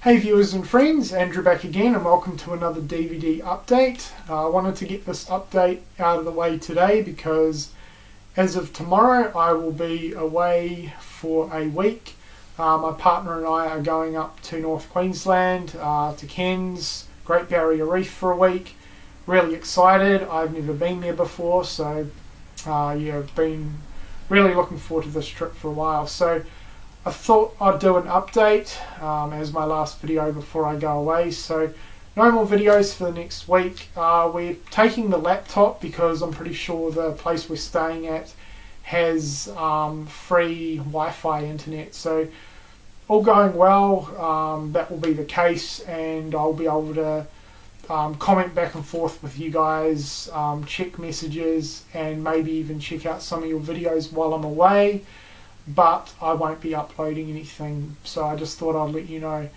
Hey viewers and friends, Andrew back again and welcome to another DVD update. I wanted to get this update out of the way today because as of tomorrow I will be away for a week. My partner and I are going up to North Queensland, to Cairns, Great Barrier Reef for a week. Really excited, I've never been there before, so I've been really looking forward to this trip for a while. So I thought I'd do an update as my last video before I go away. So no more videos for the next week. We're taking the laptop because I'm pretty sure the place we're staying at has free Wi-Fi internet. So all going well, that will be the case, and I'll be able to comment back and forth with you guys, check messages, and maybe even check out some of your videos while I'm away. But I won't be uploading anything, so I just thought I'd let you know.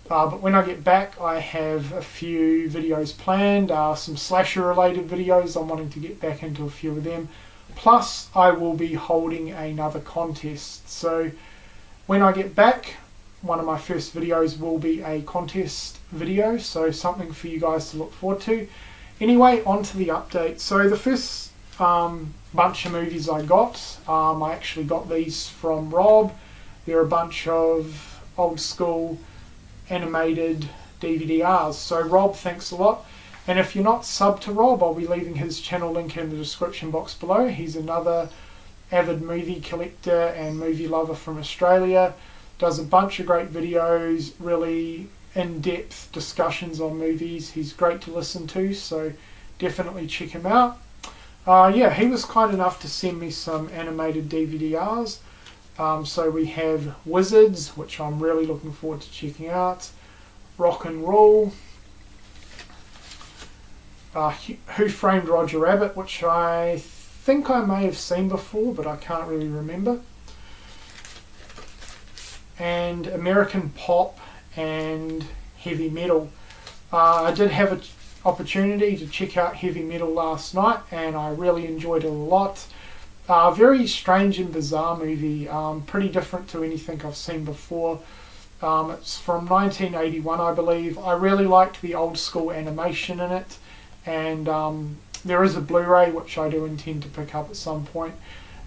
But when I get back, I have a few videos planned, some slasher related videos. I'm wanting to get back into a few of them. Plus I will be holding another contest, so when I get back, one of my first videos will be a contest video, so something for you guys to look forward to. Anyway, on to the update. So the first bunch of movies I got, I actually got these from Rob. They're a bunch of old school animated DVD-Rs. So Rob, thanks a lot. And if you're not subbed to Rob, I'll be leaving his channel link in the description box below. He's another avid movie collector and movie lover from Australia. Does a bunch of great videos, really in-depth discussions on movies. He's great to listen to, so definitely check him out. He was kind enough to send me some animated DVD-Rs. So we have Wizards, which I'm really looking forward to checking out. Rock and Roll. Who Framed Roger Rabbit, which I think I may have seen before, but I can't really remember. And American Pop and Heavy Metal. I did have an opportunity to check out Heavy Metal last night and I really enjoyed it a lot. Very strange and bizarre movie, pretty different to anything I've seen before. It's from 1981, I believe. I really liked the old school animation in it, and there is a Blu-ray which I do intend to pick up at some point.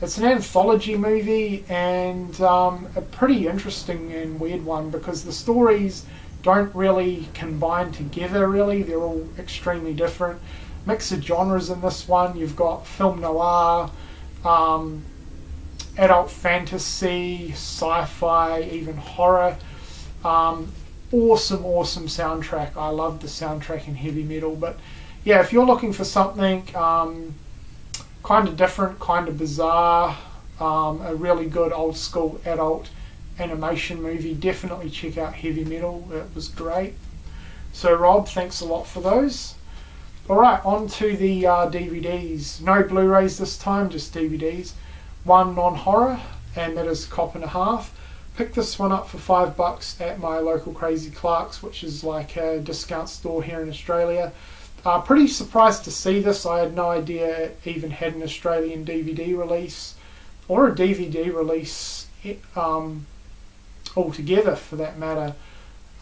It's an anthology movie and a pretty interesting and weird one because the stories don't really combine together really. They're all extremely different. Mix of genres in this one. You've got film noir, adult fantasy, sci-fi, even horror. Awesome soundtrack. I love the soundtrack in Heavy Metal. But yeah, if you're looking for something kind of different, kind of bizarre, a really good old school adult animation movie, definitely check out Heavy Metal. It was great. So Rob, thanks a lot for those. Alright, on to the DVDs. No Blu-rays this time, just DVDs. One non-horror, and that is Cop and a Half. Picked this one up for $5 at my local Crazy Clark's, which is like a discount store here in Australia. Pretty surprised to see this. I had no idea it even had an Australian DVD release, or a DVD release altogether for that matter.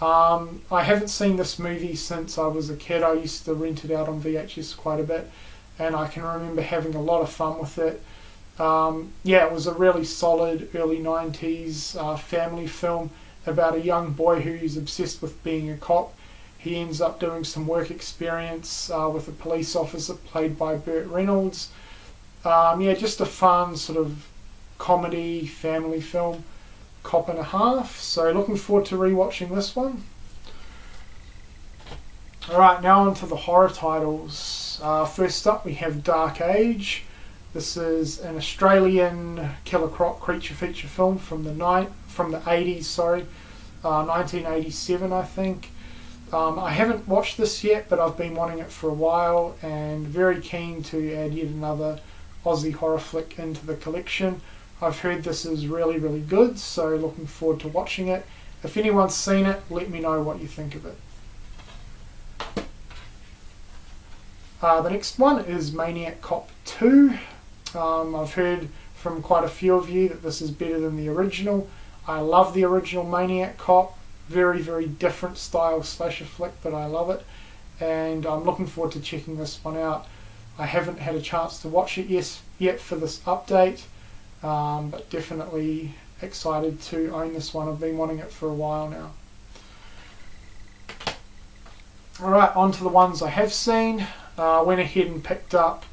I haven't seen this movie since I was a kid. I used to rent it out on VHS quite a bit, and I can remember having a lot of fun with it. It was a really solid early 90s family film about a young boy who's obsessed with being a cop. He ends up doing some work experience with a police officer played by Burt Reynolds. Just a fun sort of comedy family film, Cop and a Half. So looking forward to rewatching this one. Alright, now on to the horror titles. First up we have Dark Age. This is an Australian Killer Croc creature feature film from the 80s, 1987 I think. I haven't watched this yet, but I've been wanting it for a while and very keen to add yet another Aussie horror flick into the collection. I've heard this is really good, so looking forward to watching it. If anyone's seen it, let me know what you think of it. The next one is Maniac Cop 2. I've heard from quite a few of you that this is better than the original. I love the original Maniac Cop. Very, very different style slasher flick, but I love it. And I'm looking forward to checking this one out. I haven't had a chance to watch it yet for this update, but definitely excited to own this one. I've been wanting it for a while now. Alright, on to the ones I have seen. Went ahead and picked up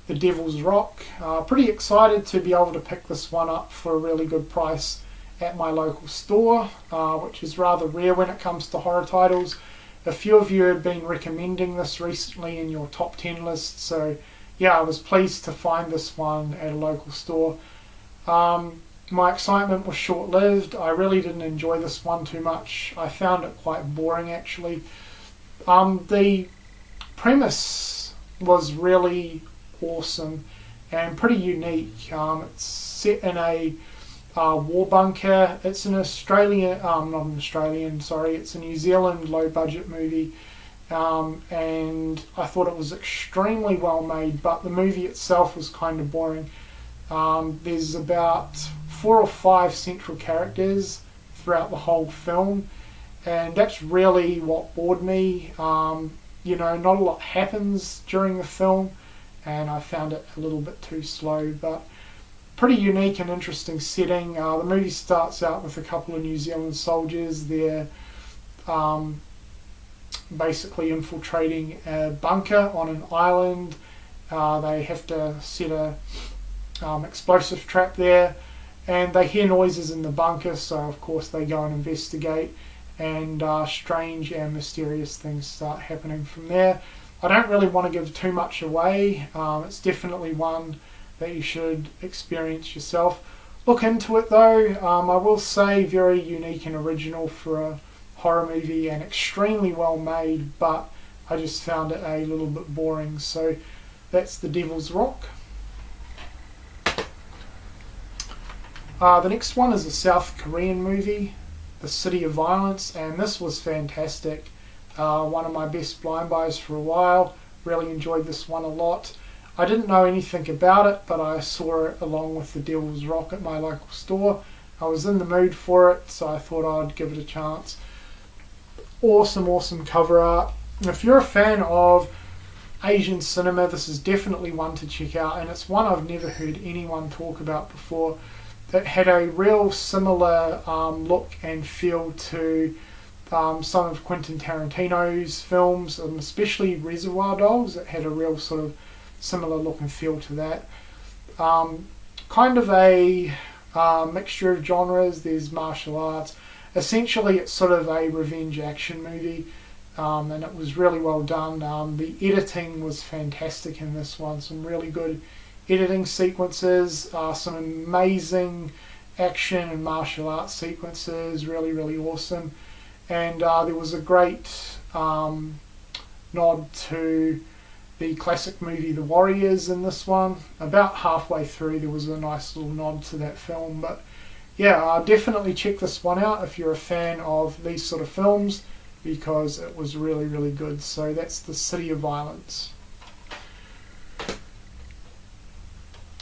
The Devil's Rock. Pretty excited to be able to pick this one up for a really good price at my local store, which is rather rare when it comes to horror titles. A few of you have been recommending this recently in your top 10 list, so yeah, I was pleased to find this one at a local store. My excitement was short-lived. I really didn't enjoy this one too much. I found it quite boring, actually. The premise was really awesome and pretty unique. It's set in a war bunker. It's an Australian, not an Australian, sorry, it's a New Zealand low-budget movie, and I thought it was extremely well made, but the movie itself was kind of boring. There's about 4 or 5 central characters throughout the whole film, and that's really what bored me. You know, not a lot happens during the film, and I found it a little bit too slow, but pretty unique and interesting setting. The movie starts out with a couple of New Zealand soldiers. They're basically infiltrating a bunker on an island. They have to set a explosive trap there, and they hear noises in the bunker, so of course they go and investigate, and strange and mysterious things start happening from there. I don't really want to give too much away. It's definitely one that you should experience yourself. Look into it though. I will say very unique and original for a horror movie and extremely well made, but I just found it a little bit boring. So that's The Devil's Rock. The next one is a South Korean movie, The City of Violence, and this was fantastic. One of my best blind buys for a while. Really enjoyed this one a lot. I didn't know anything about it, but I saw it along with The Devil's Rock at my local store. I was in the mood for it, so I thought I'd give it a chance. Awesome, awesome cover art. And if you're a fan of Asian cinema, this is definitely one to check out, and it's one I've never heard anyone talk about before. It had a real similar look and feel to some of Quentin Tarantino's films, especially Reservoir Dogs. It had a real sort of similar look and feel to that. Kind of a mixture of genres. There's martial arts. Essentially, it's sort of a revenge action movie, and it was really well done. The editing was fantastic in this one. Some really good editing sequences, some amazing action and martial arts sequences. Really, really awesome. And there was a great nod to the classic movie The Warriors in this one. About halfway through there was a nice little nod to that film, but yeah, definitely check this one out if you're a fan of these sort of films, because it was really, really good. So that's The City of Violence.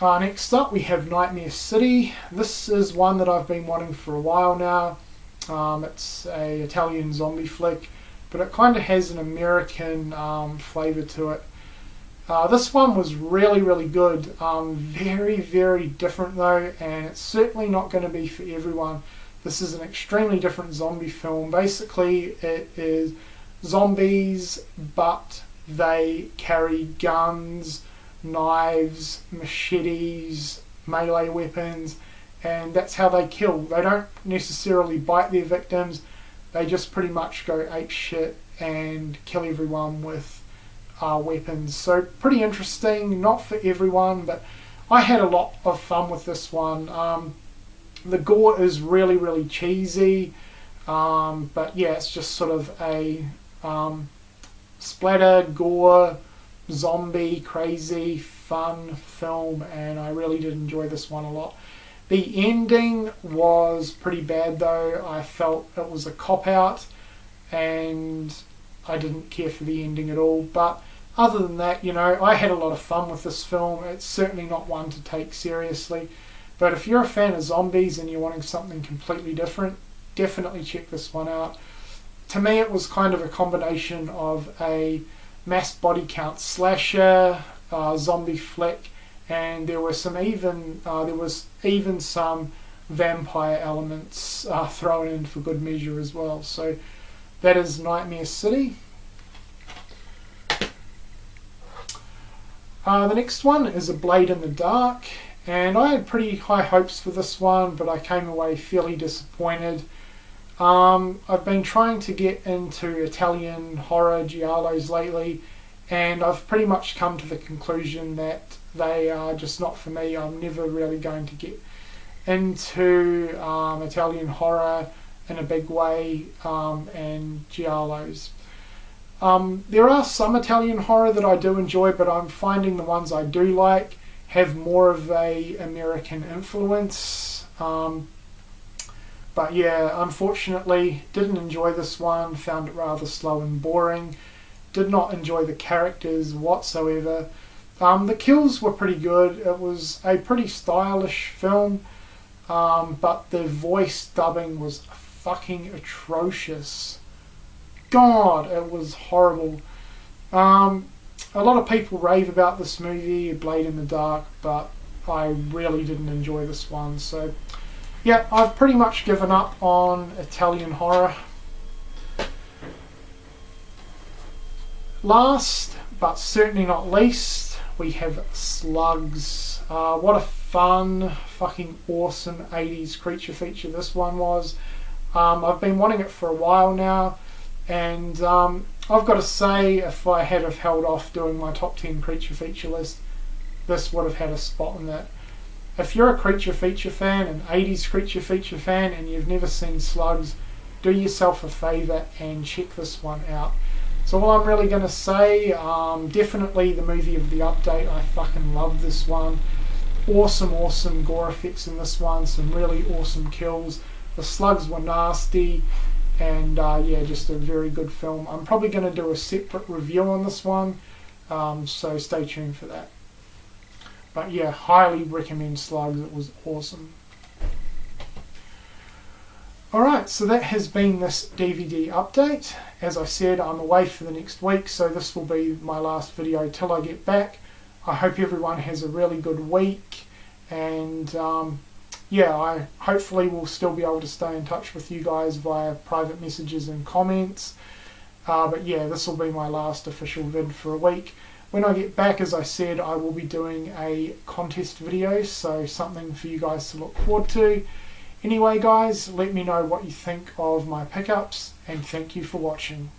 Next up we have Nightmare City. This is one that I've been wanting for a while now. It's a Italian zombie flick, but it kind of has an American flavour to it. This one was really, really good. Very, very different though, and it's certainly not going to be for everyone. This is an extremely different zombie film. Basically, it is zombies, but they carry guns, knives, machetes, melee weapons, and that's how they kill. They don't necessarily bite their victims. They just pretty much go ape shit and kill everyone with weapons. So pretty interesting, not for everyone, but I had a lot of fun with this one. The gore is really, really cheesy, but yeah, it's just sort of a splatter, gore, zombie, crazy, fun film, and I really did enjoy this one a lot. The ending was pretty bad though. I felt it was a cop-out, and I didn't care for the ending at all, but other than that, you know, I had a lot of fun with this film. It's certainly not one to take seriously, but if you're a fan of zombies and you're wanting something completely different, definitely check this one out. To me, it was kind of a combination of a mass body count slasher, zombie flick, and there was even some vampire elements thrown in for good measure as well. So that is Nightmare City. The next one is A Blade in the Dark, and I had pretty high hopes for this one, but I came away fairly disappointed. I've been trying to get into Italian horror giallos lately, and I've pretty much come to the conclusion that they are just not for me. I'm never really going to get into Italian horror in a big way, and giallos. There are some Italian horror that I do enjoy, but I'm finding the ones I do like have more of a American influence. But yeah, unfortunately, didn't enjoy this one, found it rather slow and boring, did not enjoy the characters whatsoever. The kills were pretty good, it was a pretty stylish film, but the voice dubbing was fucking atrocious. God, it was horrible. A lot of people rave about this movie, A Blade in the Dark, but I really didn't enjoy this one. So yeah, I've pretty much given up on Italian horror. Last, but certainly not least, we have Slugs. What a fun, fucking awesome 80s creature feature this one was. I've been wanting it for a while now, and I've got to say, if I had have held off doing my top 10 creature feature list, this would have had a spot in that. If you're a creature feature fan, an 80s creature feature fan, and you've never seen Slugs, do yourself a favour and check this one out. So all I'm really going to say, definitely the movie of the update. I fucking love this one. Awesome gore effects in this one, some really awesome kills. The slugs were nasty, and yeah, just a very good film. I'm probably going to do a separate review on this one, so stay tuned for that. But yeah, highly recommend Slugs. It was awesome. Alright, so that has been this DVD update. As I said, I'm away for the next week, so this will be my last video till I get back. I hope everyone has a really good week, and yeah, I hopefully will still be able to stay in touch with you guys via private messages and comments. But yeah, this will be my last official vid for a week. When I get back, as I said, I will be doing a contest video, so something for you guys to look forward to. Anyway guys, let me know what you think of my pickups, and thank you for watching.